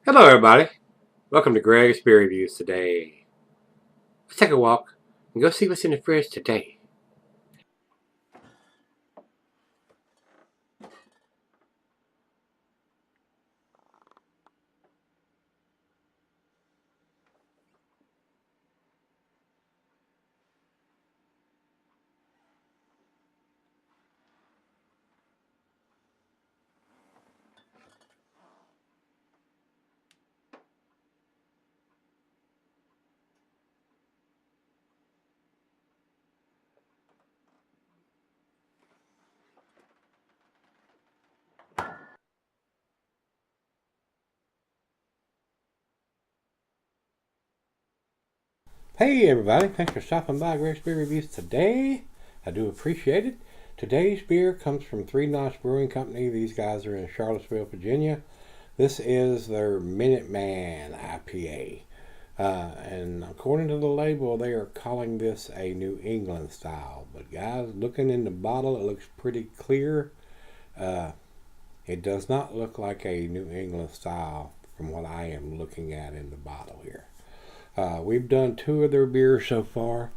Hello everybody, welcome to Gregsbeerreviews today. Let's take a walk and go see what's in the fridge today. Hey everybody, thanks for stopping by Gregsbeerreviews today. I do appreciate it. Today's beer comes from Three Notch Brewing Company. These guys are in Charlottesville, Virginia. This is their Minuteman IPA. And according to the label, they are calling this a New England style. But guys, looking in the bottle, it looks pretty clear. It does not look like a New England style from what I am looking at in the bottle here. We've done 2 of their beers so far.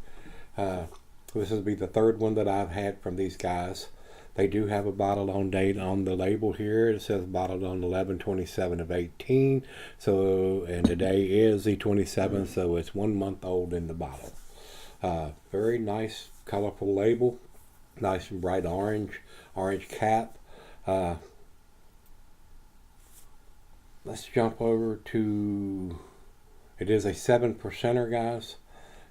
This will be the 3rd one that I've had from these guys. They do have a bottle on date on the label here. It says bottled on 11/27 of 18. So, and today is the 27th, so it's 1 month old in the bottle. Very nice, colorful label. Nice and bright orange cap. Let's jump over to, it is a 7%er, guys.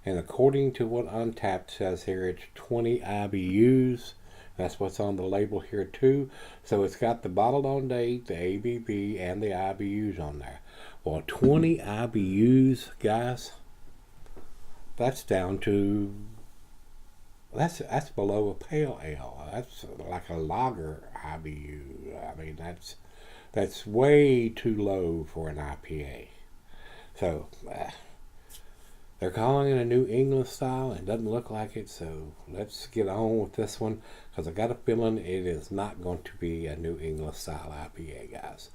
And according to what Untapped says here, it's 20 IBUs. That's what's on the label here too. So it's got the bottled on date, the ABV, and the IBUs on there. Well, 20 IBUs, guys, that's down to, that's below a pale ale. That's like a lager IBU. I mean, that's way too low for an IPA. So they're calling it a New England style. It doesn't look like it, so let's get on with this one, because I got a feeling it is not going to be a New England style IPA, guys.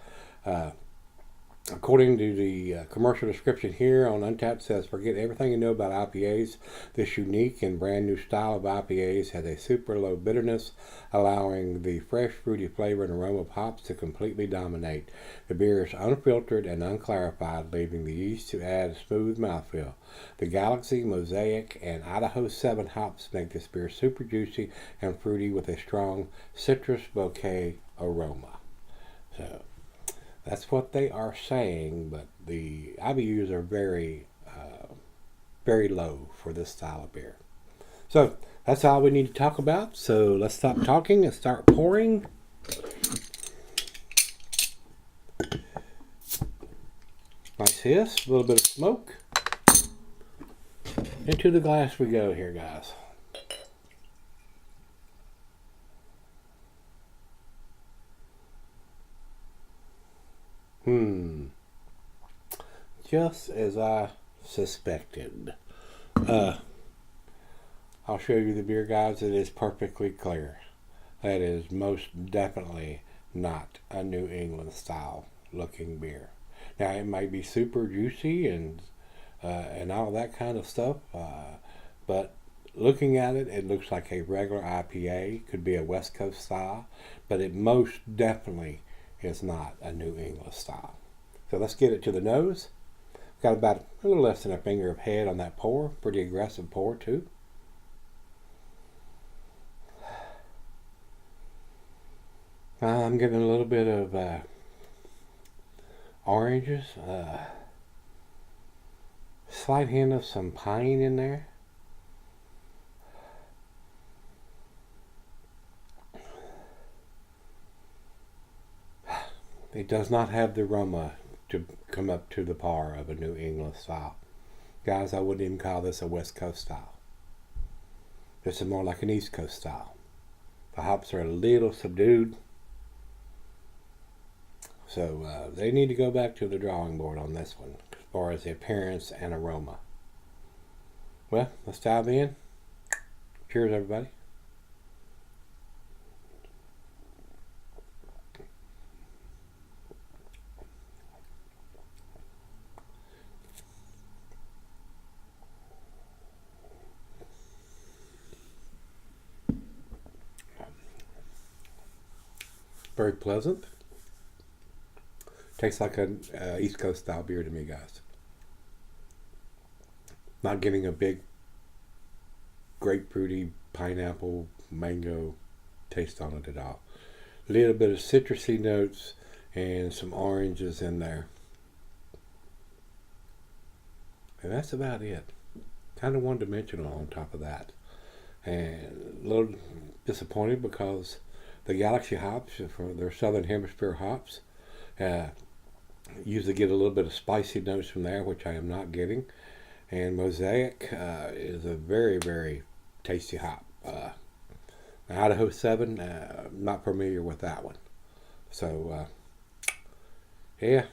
According to the commercial description here on Untapped, says, forget everything you know about IPAs. This unique and brand new style of IPAs has a super low bitterness, allowing the fresh fruity flavor and aroma of hops to completely dominate. The beer is unfiltered and unclarified, leaving the yeast to add a smooth mouthfeel. The Galaxy, Mosaic, and Idaho 7 hops make this beer super juicy and fruity with a strong citrus bouquet aroma. So that's what they are saying, but the IBUs are very, very low for this style of beer. So that's all we need to talk about. So let's stop talking and start pouring. Nice hiss, a little bit of smoke. Into the glass we go here, guys. Just as I suspected. I'll show you the beer, guys. It is perfectly clear. That is most definitely not a New England style looking beer. Now it might be super juicy and all that kind of stuff, but looking at it, it looks like a regular IPA. Could be a West Coast style, but it most definitely is not a New England style. So let's get it to the nose. Got about a little less than a finger of head on that pour. Pretty aggressive pour too. I'm getting a little bit of oranges. Slight hint of some pine in there. It does not have the aroma to come up to the par of a New England style. Guys, I wouldn't even call this a West Coast style. This is more like an East Coast style. The hops are a little subdued. So they need to go back to the drawing board on this one as far as the appearance and aroma. Well, let's dive in. Cheers, everybody. Very pleasant. Tastes like an East Coast style beer to me, guys. Not getting a big grapefruity, pineapple, mango taste on it at all. A little bit of citrusy notes and some oranges in there. And that's about it. Kind of one-dimensional on top of that. And a little disappointed because the Galaxy hops, from their Southern Hemisphere hops, usually get a little bit of spicy notes from there, which I am not getting. And Mosaic is a very, very tasty hop. Idaho 7, not familiar with that one. So, yeah,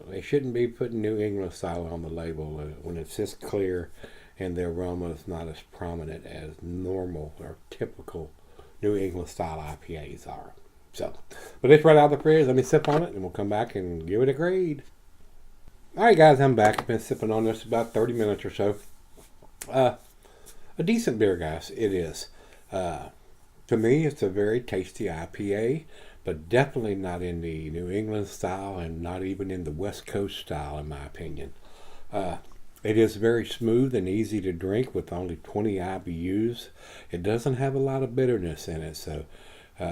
they shouldn't be putting New England style on the label when it's this clear and the aroma is not as prominent as normal or typical New England style IPAs are. So, but it's right out of the fridge. Let me sip on it and we'll come back and give it a grade. Alright guys, I'm back. I've been sipping on this about 30 minutes or so. A decent beer, guys. It is. To me, it's a very tasty IPA, but definitely not in the New England style and not even in the West Coast style, in my opinion. It is very smooth and easy to drink with only 20 IBUs. It doesn't have a lot of bitterness in it, so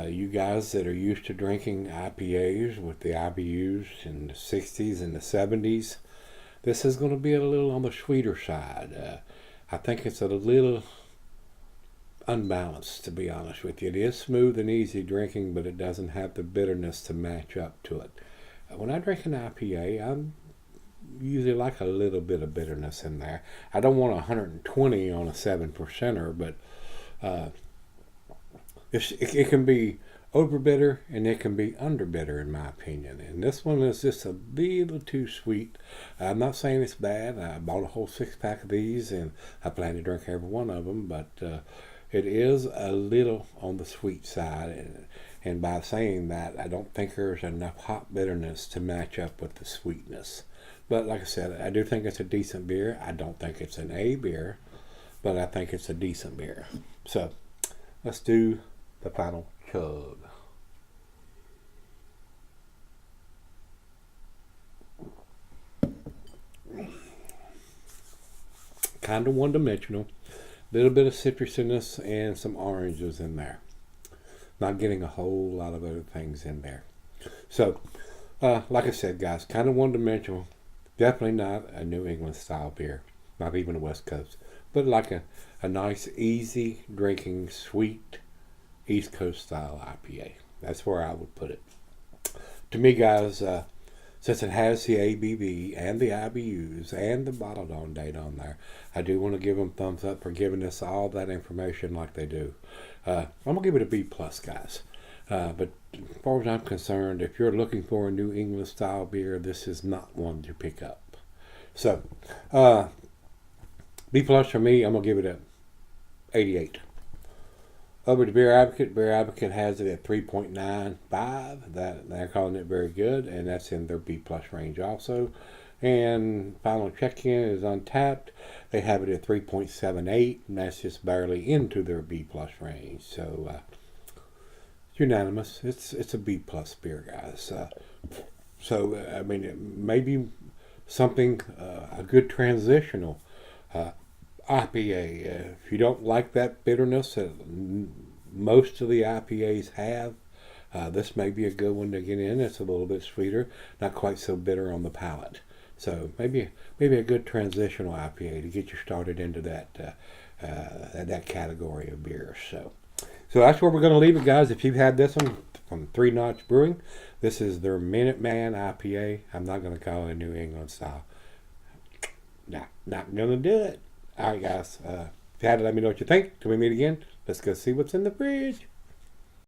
you guys that are used to drinking IPAs with the IBUs in the 60s and the 70s, this is going to be a little on the sweeter side. I think it's a little unbalanced, to be honest with you. It is smooth and easy drinking, but it doesn't have the bitterness to match up to it. When I drink an IPA, I'm usually like a little bit of bitterness in there. I don't want 120 on a 7%er, but it can be over bitter and it can be under bitter, in my opinion. And this one is just a little too sweet. I'm not saying it's bad. I bought a whole 6-pack of these and I plan to drink every one of them, but it is a little on the sweet side. And by saying that, I don't think there's enough hop bitterness to match up with the sweetness. But like I said, I do think it's a decent beer. I don't think it's an A beer, but I think it's a decent beer. So let's do the final chug. Kind of one-dimensional. Little bit of citrusiness and some oranges in there. Not getting a whole lot of other things in there. So, like I said, guys, kind of one-dimensional. Definitely not a New England style beer. Not even a West Coast. But like a nice, easy drinking, sweet East Coast style IPA. That's where I would put it. To me, guys, since it has the ABV and the IBUs and the bottled on date on there, I do want to give them thumbs up for giving us all that information like they do. I'm going to give it a B+, guys. But as far as I'm concerned, if you're looking for a New England style beer, this is not one to pick up. So, B+ for me, I'm going to give it a 88. Over to Beer Advocate. Beer Advocate has it at 3.95. They're calling it very good, and that's in their B+ range also. And final check-in is Untapped. They have it at 3.78, and that's just barely into their B+ range. So it's unanimous. It's a B+ beer, guys. So I mean, it may be something a good transitional IPA. If you don't like that bitterness that most of the IPAs have, this may be a good one to get in. It's a little bit sweeter, not quite so bitter on the palate. So maybe a good transitional IPA to get you started into that category of beers. So that's where we're going to leave it, guys. If you've had this one from 3 Notch Brewing, this is their Minuteman IPA. I'm not going to call it a New England style. Not going to do it. All right, guys. If you had it, let me know what you think. Till we meet again, let's go see what's in the fridge.